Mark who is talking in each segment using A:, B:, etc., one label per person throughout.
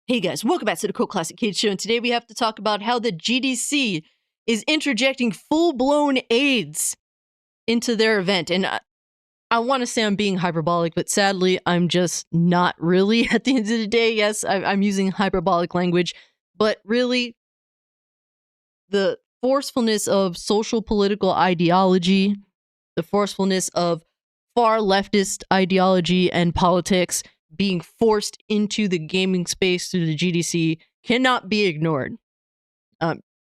A: Hey guys, welcome back to the Cult Classic Kids Show, and today we have to talk about how the GDC is interjecting full-blown AIDS into their event. And I want to say I'm being hyperbolic, but sadly, I'm just not really at the end of the day. Yes, I'm using hyperbolic language, but really, the forcefulness of social political ideology, the forcefulness of far leftist ideology and politics being forced into the gaming space through the GDC cannot be ignored.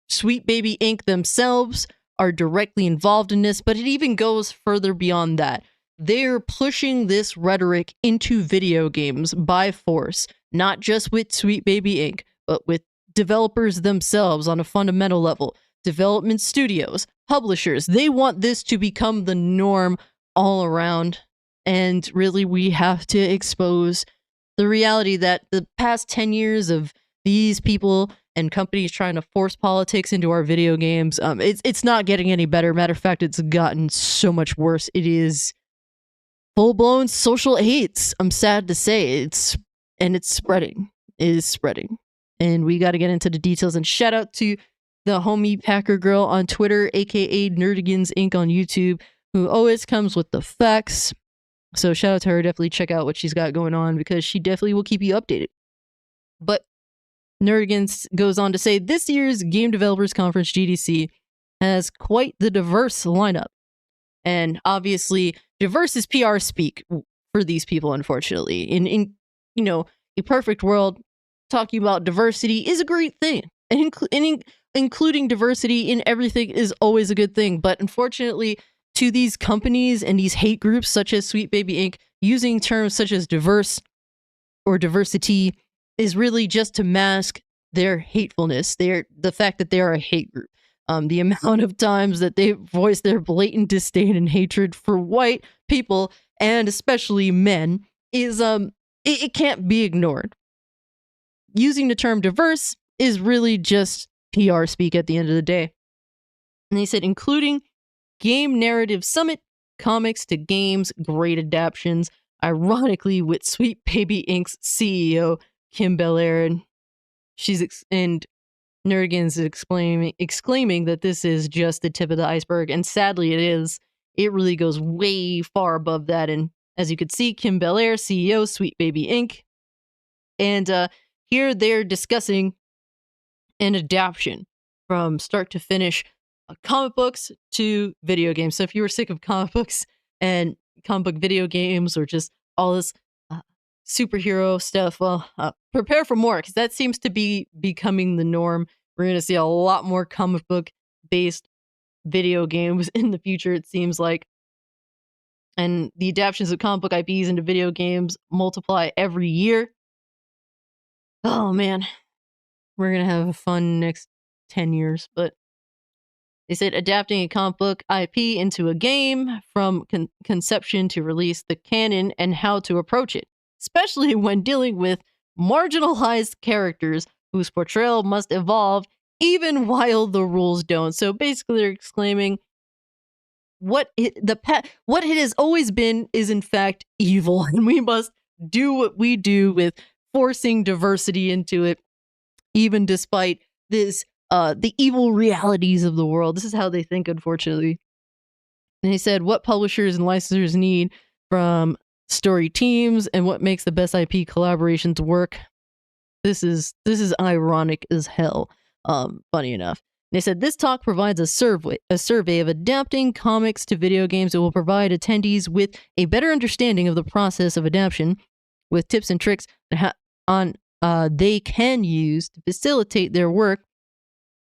A: Sweet Baby Inc. themselves are directly involved in this, but it even goes further beyond that. They're pushing this rhetoric into video games by force, not just with Sweet Baby Inc., but with developers themselves on a fundamental level. Development studios, publishers, they want this to become the norm all around. And really, we have to expose the reality that the past 10 years of these people and companies trying to force politics into our video games, it's not getting any better. Matter of fact, it's gotten so much worse. It is full-blown social AIDS. I'm sad to say it's spreading. It is spreading. And we got to get into the details. And shout out to the homie Packer Girl on Twitter, aka Nerdigans Inc. on YouTube, who always comes with the facts. So shout out to her. Definitely check out what she's got going on because she definitely will keep you updated. But Nerdigans goes on to say, this year's Game Developers Conference, GDC, has quite the diverse lineup. And obviously, diverse is PR speak for these people, unfortunately. In a perfect world, talking about diversity is a great thing. And including diversity in everything is always a good thing. But unfortunately, to these companies and these hate groups such as Sweet Baby Inc., using terms such as diverse or diversity is really just to mask their hatefulness, the fact that they are a hate group. The amount of times that they voice their blatant disdain and hatred for white people, and especially men, is it can't be ignored. Using the term diverse is really just PR speak at the end of the day. And they said, including Game Narrative Summit, comics to games, great adaptions, ironically with Sweet Baby Inc.'s CEO, Kim Belair, and Nerdigans exclaiming that this is just the tip of the iceberg, and sadly it is. It really goes way far above that, and as you could see, Kim Belair, CEO, Sweet Baby Inc., and here they're discussing an adaptation from start to finish, comic books to video games. So if you were sick of comic books and comic book video games or just all this superhero stuff, well, prepare for more, because that seems to be becoming the norm. We're going to see a lot more comic book based video games in the future, it seems like. And the adaptations of comic book IPs into video games multiply every year. Oh man, we're going to have a fun next 10 years, but they said adapting a comic book IP into a game from conception to release, the canon, and how to approach it, especially when dealing with marginalized characters whose portrayal must evolve even while the rules don't. So basically, they're exclaiming, what it has always been is in fact evil, and we must do what we do with forcing diversity into it, even despite this the evil realities of the world. This is how they think, unfortunately. And he said, what publishers and licensors need from story teams and what makes the best IP collaborations work. This is ironic as hell. Funny enough. And they said, this talk provides a survey of adapting comics to video games. It will provide attendees with a better understanding of the process of adaptation, with tips and tricks on they can use to facilitate their work,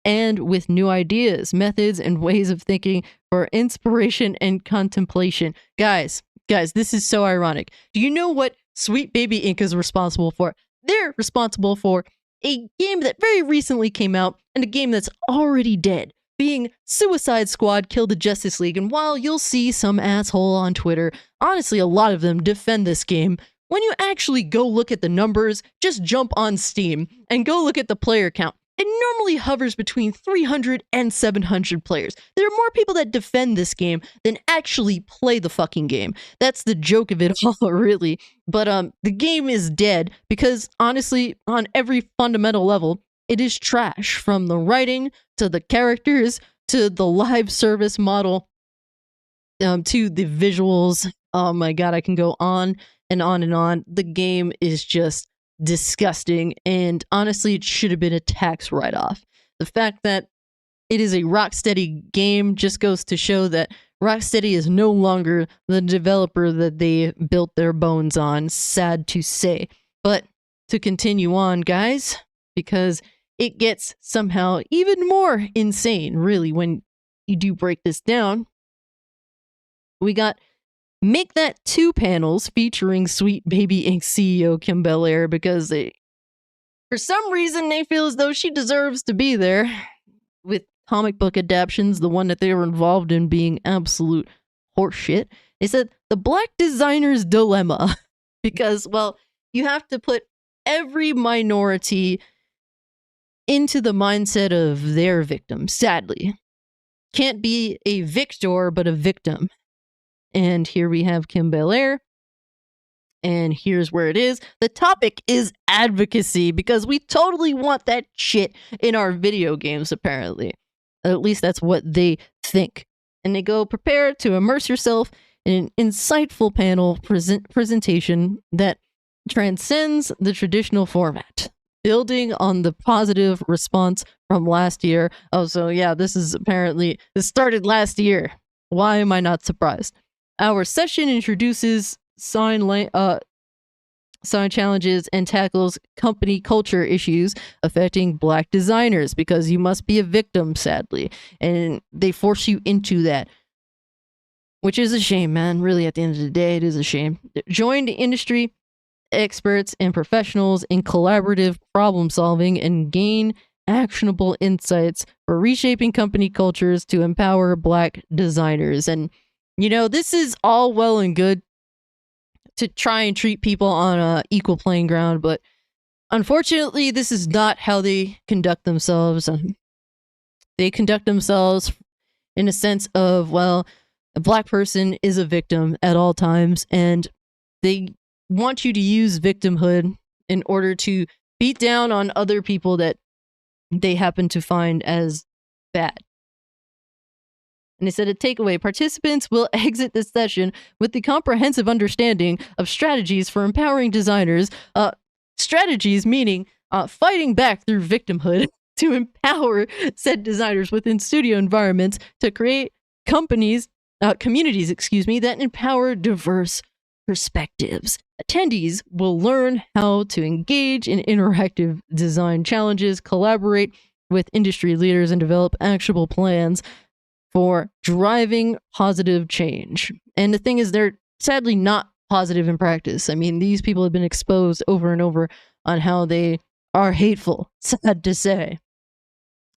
A: and with new ideas, methods, and ways of thinking for inspiration and contemplation. Guys, this is so ironic. Do you know what Sweet Baby Inc. is responsible for? They're responsible for a game that very recently came out and a game that's already dead, being Suicide Squad Kill the Justice League. And while you'll see some asshole on Twitter, honestly, a lot of them defend this game, when you actually go look at the numbers, just jump on Steam and go look at the player count. it normally hovers between 300 and 700 players. There are more people that defend this game than actually play the fucking game. That's the joke of it all, really. But the game is dead because, honestly, on every fundamental level, it is trash. From the writing, to the characters, to the live service model, to the visuals. Oh my god, I can go on and on and on. The game is just disgusting, and honestly, it should have been a tax write-off. The fact that it is a Rocksteady game just goes to show that Rocksteady is no longer the developer that they built their bones on. Sad to say. But to continue on, guys, because it gets somehow even more insane, really, when you do break this down. We got Make That 2 panels featuring Sweet Baby Inc. CEO Kim Belair, because for some reason they feel as though she deserves to be there, with comic book adaptions, the one that they were involved in being absolute horseshit. They said the Black designer's dilemma, because, well, you have to put every minority into the mindset of their victim, sadly. Can't be a victor, but a victim. And here we have Kim Belair. And here's where it is. The topic is advocacy, because we totally want that shit in our video games, apparently. At least that's what they think. And they go, prepare to immerse yourself in an insightful panel presentation that transcends the traditional format, building on the positive response from last year. Oh, so yeah, this started last year. Why am I not surprised? Our session introduces sign challenges and tackles company culture issues affecting Black designers, because you must be a victim, sadly, and they force you into that, which is a shame, man. Really, at the end of the day, it is a shame. Join the industry experts and professionals in collaborative problem solving and gain actionable insights for reshaping company cultures to empower Black designers. And you know, this is all well and good to try and treat people on a equal playing ground, but unfortunately, this is not how they conduct themselves. They conduct themselves in a sense of, well, a Black person is a victim at all times, and they want you to use victimhood in order to beat down on other people that they happen to find as bad. And they said a takeaway: participants will exit this session with the comprehensive understanding of strategies for empowering designers. Strategies meaning fighting back through victimhood to empower said designers within studio environments to create communities, that empower diverse perspectives. Attendees will learn how to engage in interactive design challenges, collaborate with industry leaders, and develop actionable plans for driving positive change. And the thing is, they're sadly not positive in practice. I mean, these people have been exposed over and over on how they are hateful, sad to say.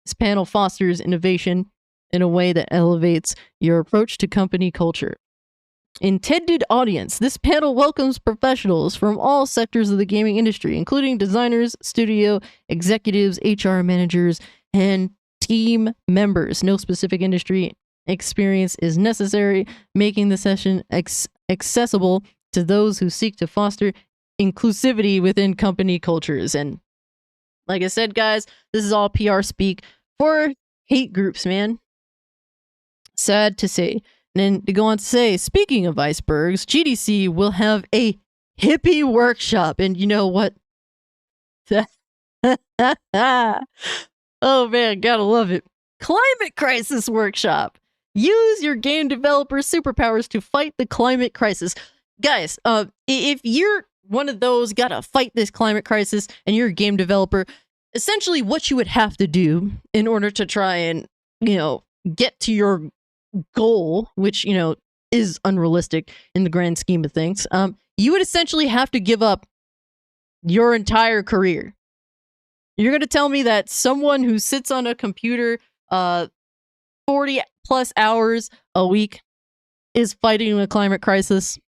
A: This panel fosters innovation in a way that elevates your approach to company culture. Intended audience: this panel welcomes professionals from all sectors of the gaming industry, including designers, studio executives, HR managers, and team members. No specific industry experience is necessary, making the session accessible to those who seek to foster inclusivity within company cultures. And like I said, guys, this is all PR speak for hate groups, man. Sad to say. And then to go on to say, speaking of icebergs, GDC will have a hippie workshop. And you know what? Oh man, gotta love it. Climate crisis workshop. Use your game developer superpowers to fight the climate crisis. Guys, if you're one of those gotta fight this climate crisis and you're a game developer, essentially what you would have to do in order to try and, get to your goal, which, is unrealistic in the grand scheme of things, you would essentially have to give up your entire career. You're going to tell me that someone who sits on a computer 40 plus hours a week is fighting a climate crisis?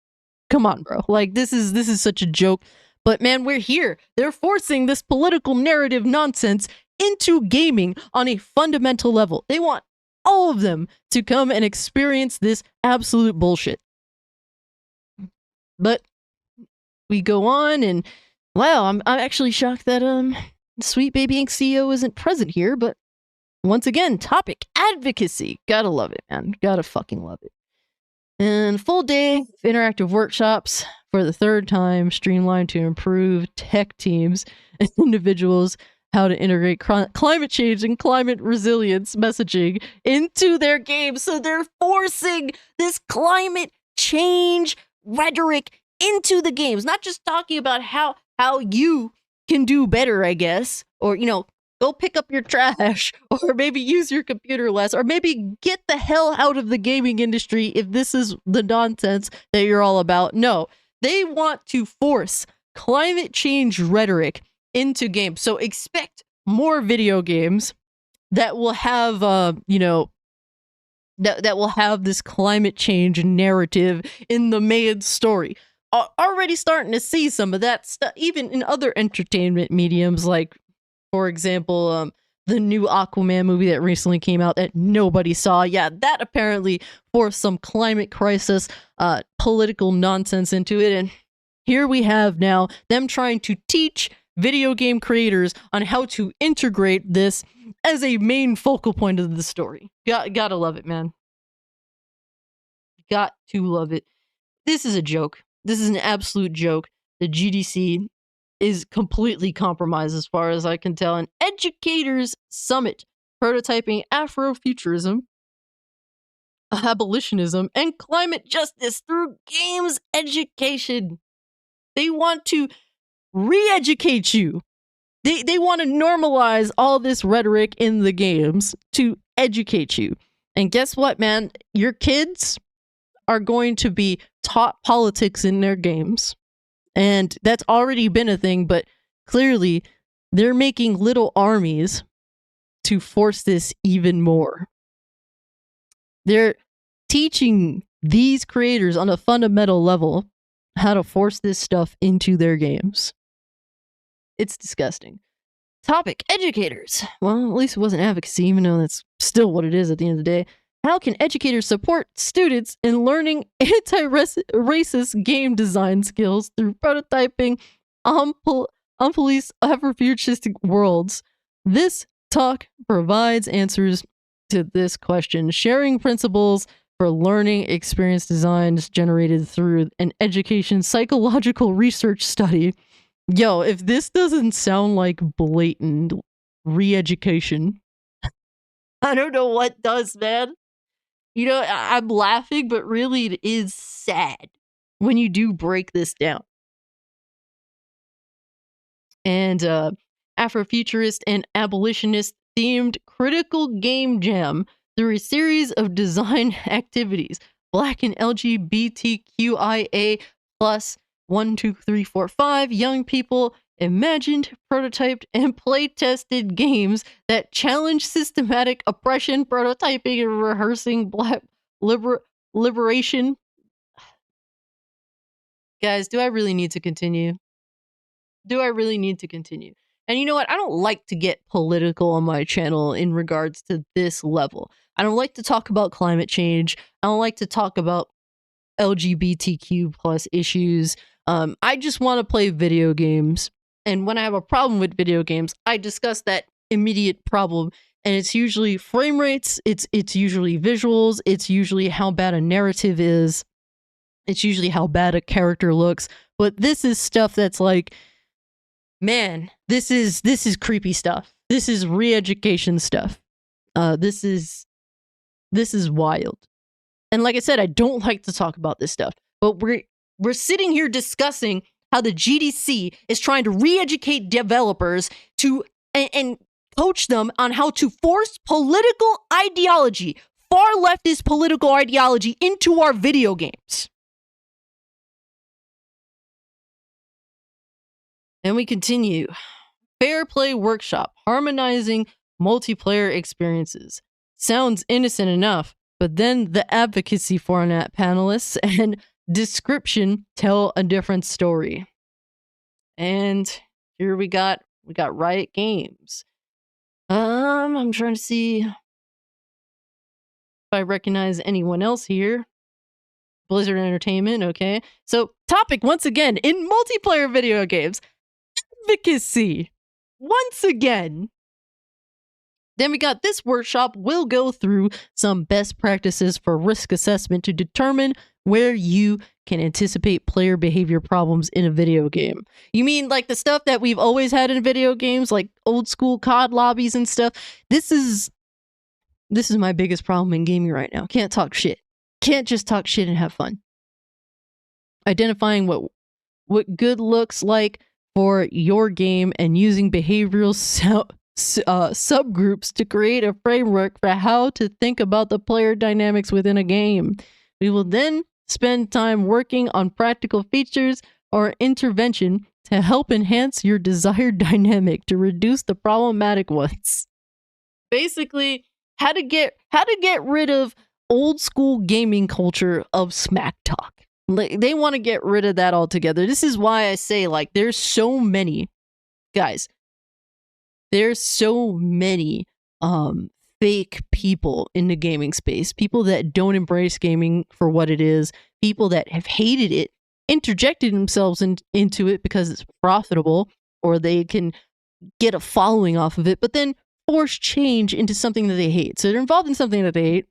A: Come on, bro. Like, this is such a joke. But man, we're here. They're forcing this political narrative nonsense into gaming on a fundamental level. They want all of them to come and experience this absolute bullshit. But we go on, and wow, I'm actually shocked that Sweet Baby Inc. CEO isn't present here, but once again, topic advocacy. Gotta love it, man. Gotta fucking love it. And full day interactive workshops for the third time, streamlined to improve tech teams and individuals how to integrate climate change and climate resilience messaging into their games. So they're forcing this climate change rhetoric into the games, not just talking about how you can do better, I guess, or, you know, go pick up your trash, or maybe use your computer less, or maybe get the hell out of the gaming industry if this is the nonsense that you're all about. No, they want to force climate change rhetoric into games. So expect more video games that will have, you know, that will have this climate change narrative in the main story. Already starting to see some of that stuff, even in other entertainment mediums, like, for example, the new Aquaman movie that recently came out that nobody saw. Yeah, that apparently forced some climate crisis, political nonsense into it. And here we have now them trying to teach video game creators on how to integrate this as a main focal point of the story. Gotta love it, man. Got to love it. This is a joke. This is an absolute joke. The GDC is completely compromised as far as I can tell. An educators summit prototyping Afrofuturism, abolitionism, and climate justice through games education. They want to re-educate you. They want to normalize all this rhetoric in the games to educate you. And guess what, man? Your kids are going to be taught politics in their games. And that's already been a thing, but clearly they're making little armies to force this even more. They're teaching these creators on a fundamental level how to force this stuff into their games. It's disgusting. Topic, educators. Well, at least it wasn't advocacy, even though that's still what it is at the end of the day. How can educators support students in learning anti-racist game design skills through prototyping unpoliced Afrofuturistic worlds? This talk provides answers to this question, sharing principles for learning experience designs generated through an education psychological research study. Yo, if this doesn't sound like blatant re-education, I don't know what does, man. You know, I'm laughing, but really it is sad when you do break this down. And Afrofuturist and abolitionist themed critical game jam through a series of design activities. Black and LGBTQIA plus 1, 2, 3, 4, 5 young people imagined, prototyped, and play-tested games that challenge systematic oppression, prototyping, and rehearsing black liberation. Guys, do I really need to continue? Do I really need to continue? And you know what? I don't like to get political on my channel in regards to this level. I don't like to talk about climate change. I don't like to talk about LGBTQ plus issues. I just want to play video games. And when I have a problem with video games, I discuss that immediate problem. And it's usually frame rates, it's usually visuals, it's usually how bad a narrative is, it's usually how bad a character looks. But this is stuff that's like, man, this is creepy stuff. This is re-education stuff. This is wild. And like I said, I don't like to talk about this stuff, but we're sitting here discussing how the GDC is trying to re-educate developers to and coach them on how to force political ideology, far leftist political ideology, into our video games. And we continue. Fair play workshop, harmonizing multiplayer experiences. Sounds innocent enough, but then the advocacy format panelists and description tell a different story. And here we got Riot Games. I'm trying to see if I recognize anyone else here. Blizzard Entertainment, okay. So, topic once again in multiplayer video games, advocacy. Once again. Then we got this workshop will go through some best practices for risk assessment to determine where you can anticipate player behavior problems in a video game. You mean like the stuff that we've always had in video games, like old school COD lobbies and stuff? This is my biggest problem in gaming right now. Can't talk shit. Can't just talk shit and have fun. Identifying what good looks like for your game and using behavioral subgroups to create a framework for how to think about the player dynamics within a game. We will then spend time working on practical features or intervention to help enhance your desired dynamic to reduce the problematic ones. Basically, how to get rid of old school gaming culture of smack talk. They want to get rid of that altogether. This is why I say, like, there's so many guys. There's so many fake people in the gaming space. People that don't embrace gaming for what it is. People that have hated it, interjected themselves into it because it's profitable or they can get a following off of it, but then force change into something that they hate. So they're involved in something that they hate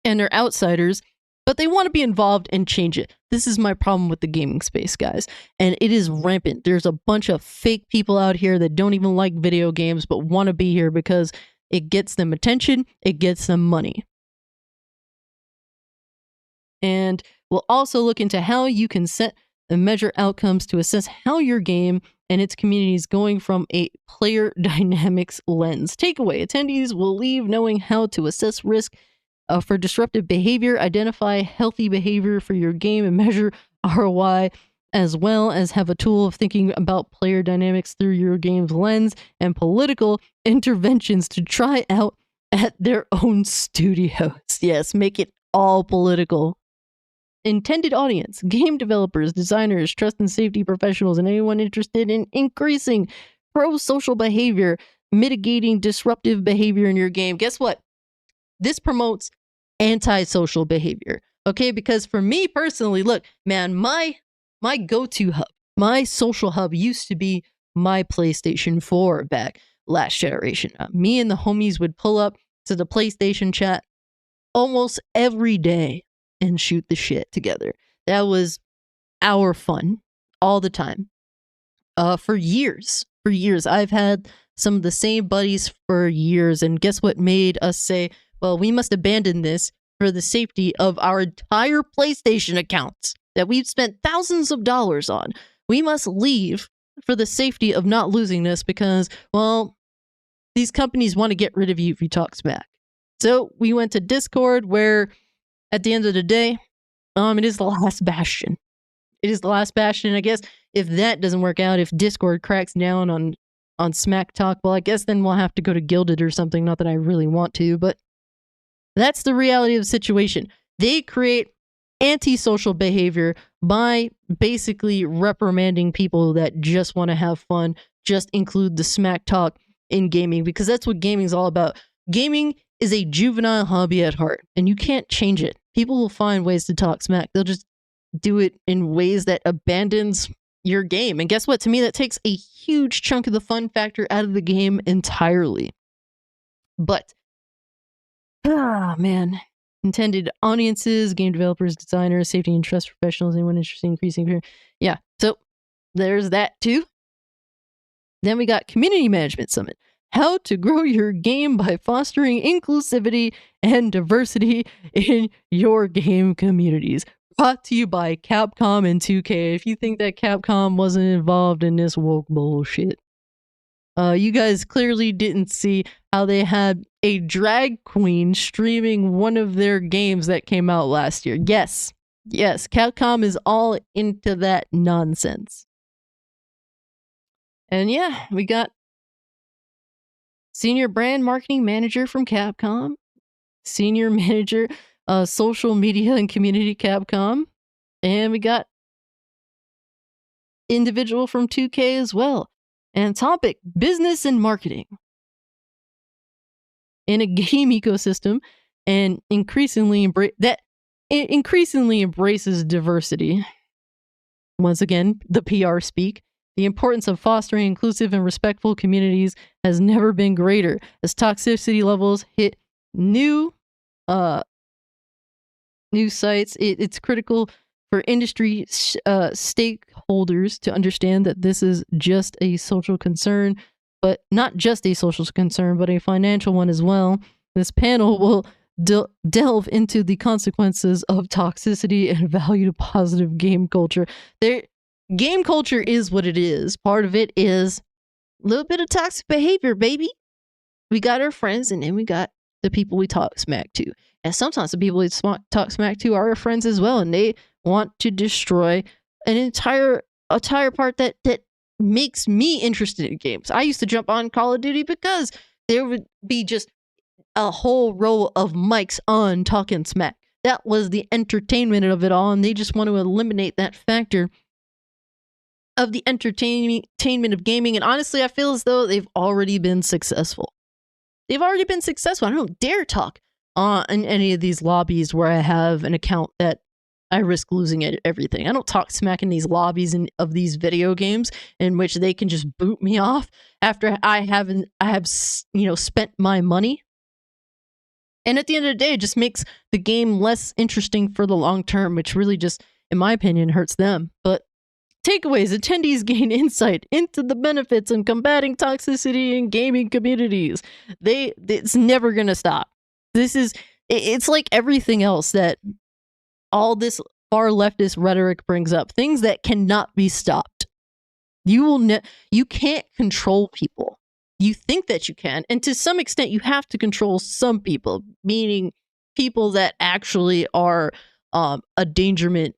A: and they're outsiders, but they want to be involved and change it. This is my problem with the gaming space, guys. And it is rampant. There's a bunch of fake people out here that don't even like video games, but want to be here because it gets them attention, it gets them money. And we'll also look into how you can set and measure outcomes to assess how your game and its community is going from a player dynamics lens. Takeaway: attendees will leave knowing how to assess risk for disruptive behavior, identify healthy behavior for your game, and measure ROI, as well as have a tool of thinking about player dynamics through your game's lens and political interventions to try out at their own studios. Yes, make it all political. Intended audience: game developers, designers, trust and safety professionals, and anyone interested in increasing pro-social behavior, mitigating disruptive behavior in your game. Guess what? This promotes antisocial behavior. Okay, because for me personally, look, man, my go-to hub, my social hub used to be my PlayStation 4 back last generation. Me and the homies would pull up to the PlayStation chat almost every day and shoot the shit together. That was our fun all the time. For years, I've had some of the same buddies for years, and guess what made us say, well, we must abandon this for the safety of our entire PlayStation accounts that we've spent thousands of dollars on. We must leave for the safety of not losing this because, well, these companies want to get rid of you if you talk smack. So we went to Discord, where at the end of the day, it is the last bastion. It is the last bastion. I guess if that doesn't work out, if Discord cracks down on smack talk, well, I guess then we'll have to go to Gilded or something. Not that I really want to, but that's the reality of the situation. They create antisocial behavior by basically reprimanding people that just want to have fun, just include the smack talk in gaming, because that's what gaming is all about. Gaming is a juvenile hobby at heart, and you can't change it. People will find ways to talk smack. They'll just do it in ways that abandons your game. And guess what? To me, that takes a huge chunk of the fun factor out of the game entirely. But man. Intended audiences: game developers, designers, safety and trust professionals, anyone interested in increasing. Yeah, so there's that too. Then we got Community Management Summit: how to grow your game by fostering inclusivity and diversity in your game communities. Brought to you by Capcom and 2K. If you think that Capcom wasn't involved in this woke bullshit, you guys clearly didn't see how they had a drag queen streaming one of their games that came out last year. Yes, Capcom is all into that nonsense. And yeah, we got Senior Brand Marketing Manager from Capcom, Senior Manager, Social Media and Community Capcom, and we got individual from 2K as well. And topic: business and marketing. in a game ecosystem and increasingly embraces diversity. Once again, the PR speak. The importance of fostering inclusive and respectful communities has never been greater as toxicity levels hit new sites. It's critical for industry stakeholders to understand that this is just a social concern, but not just a social concern, but a financial one as well. This panel will delve into the consequences of toxicity and value to positive game culture. Game culture is what it is. Part of it is a little bit of toxic behavior, baby. We got our friends, and then we got the people we talk smack to. And sometimes the people we talk smack to are our friends as well, and they want to destroy an entire part that makes me interested in games. I used to jump on Call of Duty because there would be just a whole row of mics on talking smack. That was the entertainment of it all, and they just want to eliminate that factor of the entertainment of gaming. And honestly, I feel as though they've already been successful. I don't dare talk in any of these lobbies where I have an account that I risk losing everything. I don't talk smack in these lobbies of these video games in which they can just boot me off after I have spent my money. And at the end of the day, it just makes the game less interesting for the long term, which really just, in my opinion, hurts them. But takeaways: attendees gain insight into the benefits in combating toxicity in gaming communities. It's never going to stop. It's like everything else that all this far leftist rhetoric brings up, things that cannot be stopped. You can't control people. You think that you can, and to some extent you have to control some people, meaning people that actually are a dangerment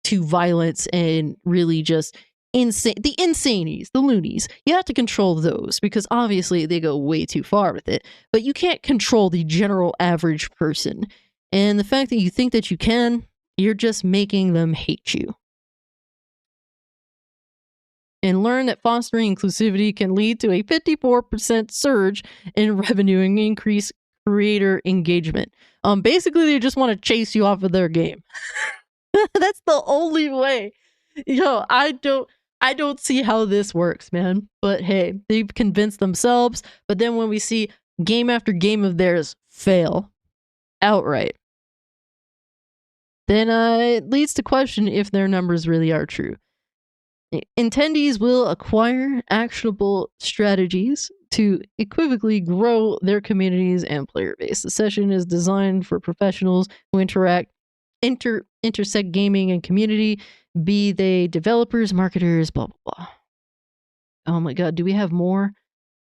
A: to violence and really just insane, the insanies, the loonies. You have to control those because obviously they go way too far with it, but you can't control the general average person. And the fact that you think that you can, you're just making them hate you. And learn that fostering inclusivity can lead to a 54% surge in revenue and increase creator engagement. Basically, they just want to chase you off of their game. That's the only way. I don't see how this works, man. But hey, they've convinced themselves. But then when we see game after game of theirs fail outright, then it leads to question if their numbers really are true. Attendees will acquire actionable strategies to equivocally grow their communities and player base. The session is designed for professionals who intersect gaming and community, be they developers, marketers, blah, blah, blah. Oh my God, do we have more?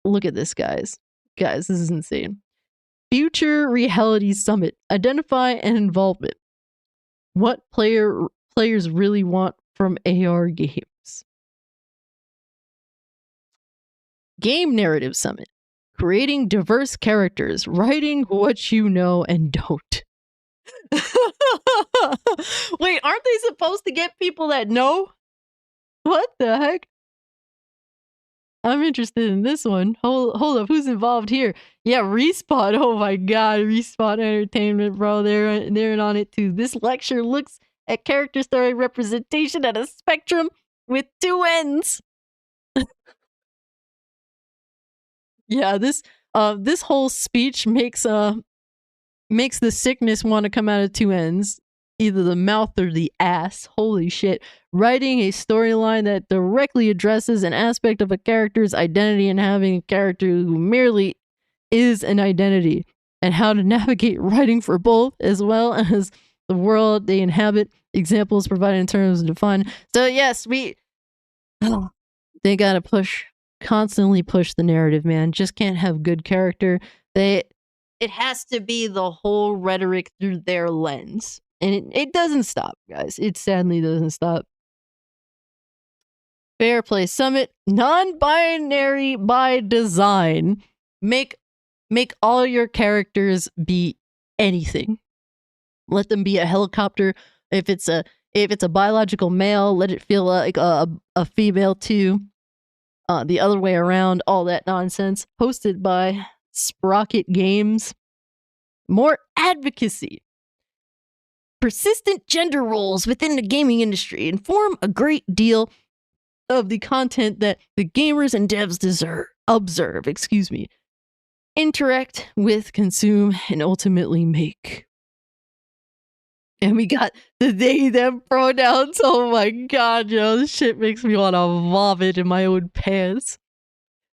A: Look at this, guys. Guys, this is insane. Future Reality Summit. Identify and involvement. What players really want from AR games. Game Narrative Summit. Creating diverse characters. Writing what you know and don't. Wait, aren't they supposed to get people that know? What the heck? I'm interested in this one. Hold up, who's involved here? Yeah, Respawn. Oh my God, Respawn Entertainment, bro. They're on it too. This lecture looks at character story representation at a spectrum with two ends. Yeah, this whole speech makes the sickness want to come out of two ends, either the mouth or the ass. Holy shit. Writing a storyline that directly addresses an aspect of a character's identity and having a character who merely is an identity, and how to navigate writing for both as well as the world they inhabit. Examples provided in terms of fun. So yes, they gotta constantly push the narrative, man. Just can't have good character. It has to be the whole rhetoric through their lens. And it doesn't stop, guys. It sadly doesn't stop. Fair Play Summit. Non-binary by design. Make all your characters be anything. Let them be a helicopter. If it's a biological male, let it feel like a female too. The other way around, all that nonsense. Hosted by Sprocket Games. More advocacy. Persistent gender roles within the gaming industry inform a great deal of the content that the gamers and devs observe, interact with, consume, and ultimately make. And we got the they, them pronouns. Oh my god, yo, this shit makes me want to vomit in my own pants.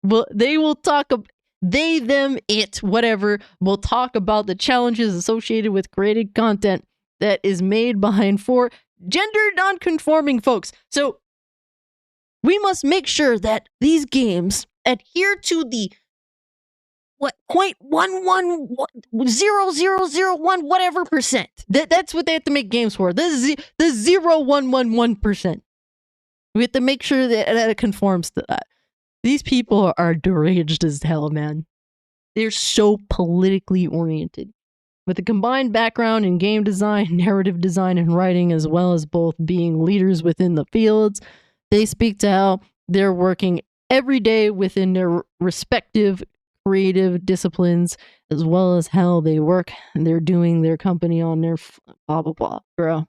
A: Well, they will talk about they, them, it, whatever, will talk about the challenges associated with creating content that is made behind for gender non-conforming folks. So we must make sure that these games adhere to the 0.110001 whatever percent. That's what they have to make games for. The 0.111%. We have to make sure that it conforms to that. These people are deranged as hell, man. They're so politically oriented. With a combined background in game design, narrative design, and writing, as well as both being leaders within the fields, they speak to how they're working every day within their respective creative disciplines, as well as how they work and they're doing their company on their blah, blah, blah. Bro.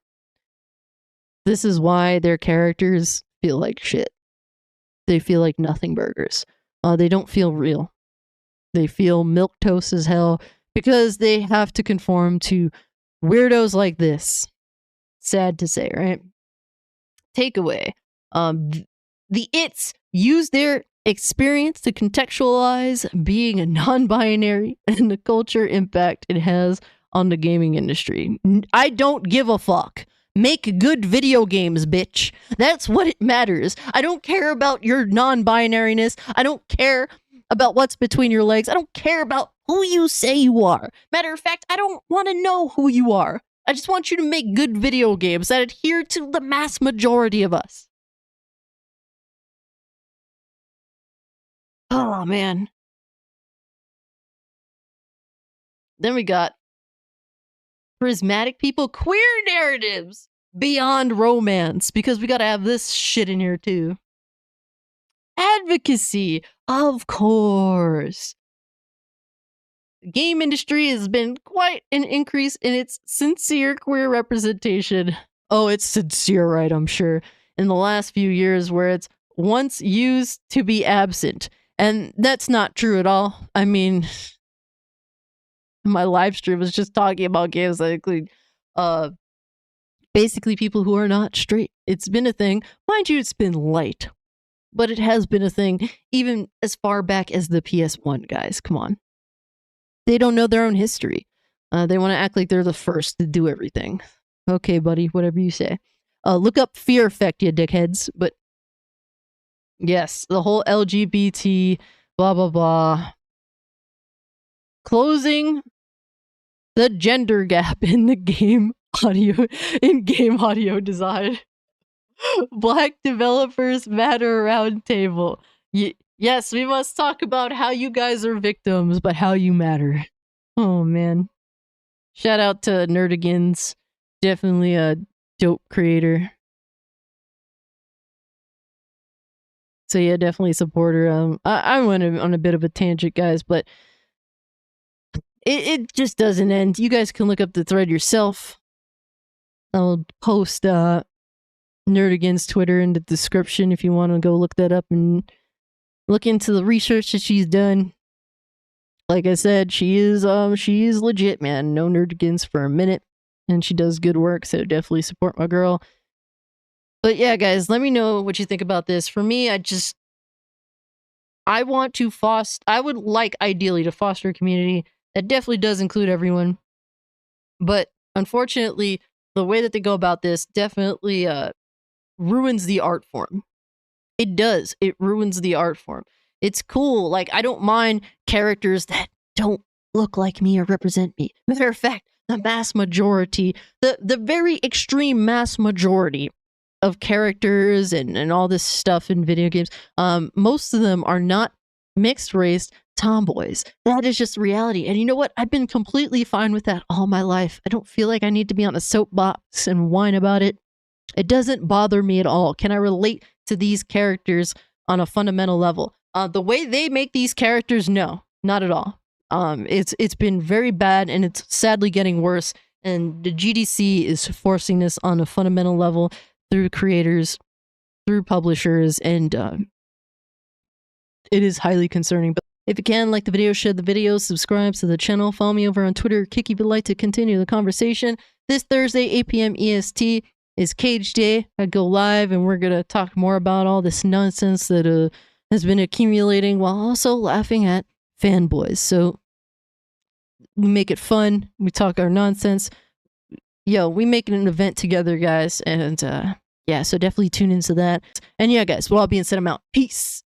A: This is why their characters feel like shit. They feel like nothing burgers. They don't feel real. They feel milquetoast as hell because they have to conform to weirdos like this. Sad to say, right? Takeaway. The its use their experience to contextualize being a non-binary and the culture impact it has on the gaming industry. I don't give a fuck. Make good video games, bitch. That's what it matters. I don't care about your non-binariness. I don't care about what's between your legs. I don't care about who you say you are. Matter of fact, I don't want to know who you are. I just want you to make good video games that adhere to the mass majority of us. Oh, man. Then we got prismatic people, queer narratives beyond romance, because we gotta have this shit in here too. Advocacy, of course. The game industry has been quite an increase in its sincere queer representation. Oh, it's sincere, right? I'm sure. In the last few years, where it's once used to be absent. And that's not true at all. I mean, my live stream was just talking about games that include basically people who are not straight. It's been a thing. Mind you, it's been light. But it has been a thing even as far back as the PS1, guys. Come on. They don't know their own history. They want to act like they're the first to do everything. Okay, buddy, whatever you say. Look up Fear Effect, you dickheads. But yes, the whole LGBT, blah, blah, blah. Closing the gender gap in the game audio design. Black Developers Matter Roundtable. Yes, we must talk about how you guys are victims, but how you matter. Oh, man. Shout out to Nerdigans. Definitely a dope creator. So yeah, definitely support her. I went on a bit of a tangent, guys, but it just doesn't end. You guys can look up the thread yourself. I'll post Nerdigans Twitter in the description if you want to go look that up and look into the research that she's done. Like I said, she is legit, man. No Nerdigans for a minute, and she does good work. So definitely support my girl. But yeah, guys, let me know what you think about this. For me, I would like ideally to foster a community that definitely does include everyone. But unfortunately, the way that they go about this definitely ruins the art form. It does. It ruins the art form. It's cool. Like, I don't mind characters that don't look like me or represent me. Matter of fact, the mass majority, the very extreme mass majority of characters and all this stuff in video games, most of them are not mixed race tomboys. That is just reality. And you know what? I've been completely fine with that all my life. I don't feel like I need to be on a soapbox and whine about it. It doesn't bother me at all. Can I relate to these characters on a fundamental level? The way they make these characters, no, not at all. It's been very bad, and it's sadly getting worse. And the GDC is forcing this on a fundamental level through creators, through publishers, and it is highly concerning. But if you can, like the video, share the video, subscribe to the channel, follow me over on Twitter, Kiki would like to continue the conversation. This Thursday, 8 p.m. EST is Cage Day. I go live, and we're gonna talk more about all this nonsense that has been accumulating, while also laughing at fanboys. So we make it fun. We talk our nonsense. Yo, we make an event together, guys. And yeah, so definitely tune into that. And yeah, guys, with all being said, I'm out. Peace.